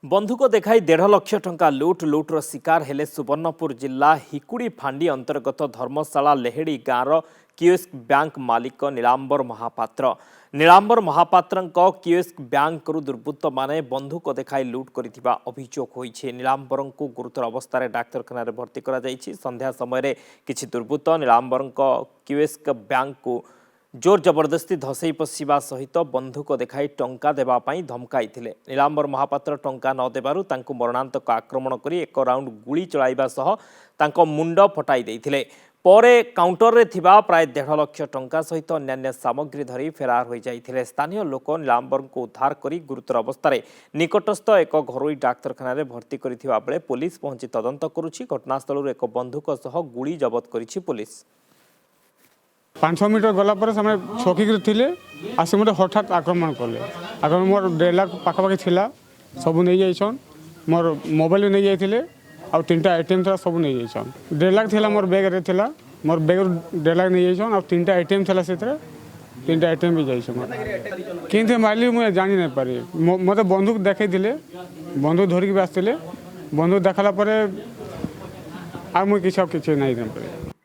बंधुक देखाई 1.5 लाख टंका लुट्र शिकार हेले सुवर्णपुर जिला हिकुड़ी फांडी अंतर्गत धर्मशाला लेहेड़ी गाँवर कियोस्क बैंक मालिक नीलांबर महापात्र कियोस्क बैंक दुर्बृत्त माने बंधुक देखाई लुट कर अभियोग होइछे। नीलांबर को गुरुतर अवस्था डाक्तरखाना भर्ती करा जाइछि। संध्या समय किछि दुर्बृत्त नीलांबर कियोस्क बैंक को जोर जबरदस्ती धसई पशिवा सहित बंधुक देखाई टंका देवाई धमकाई। नीलांबर महापात्र टंका न देबारु तांकु मरणांतक आक्रमण करी एक राउंड गुली चलाइबा सह तांको मुंड फटाई देइथिले। परे काउंटर रे थिबा प्राय 1.5 लाख टंका सहित अन्य सामग्री धरी फेरार हो जाइथिले। स्थानीय लोक नीलांबर को उद्धार करी गुरुतर अवस्था निकटस्थ एक घरोई डाक्तरखाना भर्ती करिथिबा बेले पुलिस पहुंची तदंत करुछि। घटनास्थल एक बंधुक सह गुली जबत करिछि पुलिस। 500 मीटर गला पर समय छकिक थिले आसे मते हठात आक्रमण कले। आक्रमण मोर 1.5 लाख पाखापाखि थिला सब नहीं जाइछन। मोर मोबाइल नहीं जाइथिले आ 3टा एटीएम था सब नहीं जाइछन। 1.5 लाख थिला मोर बैग रे थिला। मोर बैग 1.5 लाख नहीं जाइछन आ 3टा एटीएम थिला सेतरे 3टा एटीएम भी जाइछन। किंतु मारली मु जानि नै पारि। मते बंदूक देखाई दिले। बंदूक धरि के आस्थिले। बंदूक देखला परे आ मु किछ नहीं नै पारि।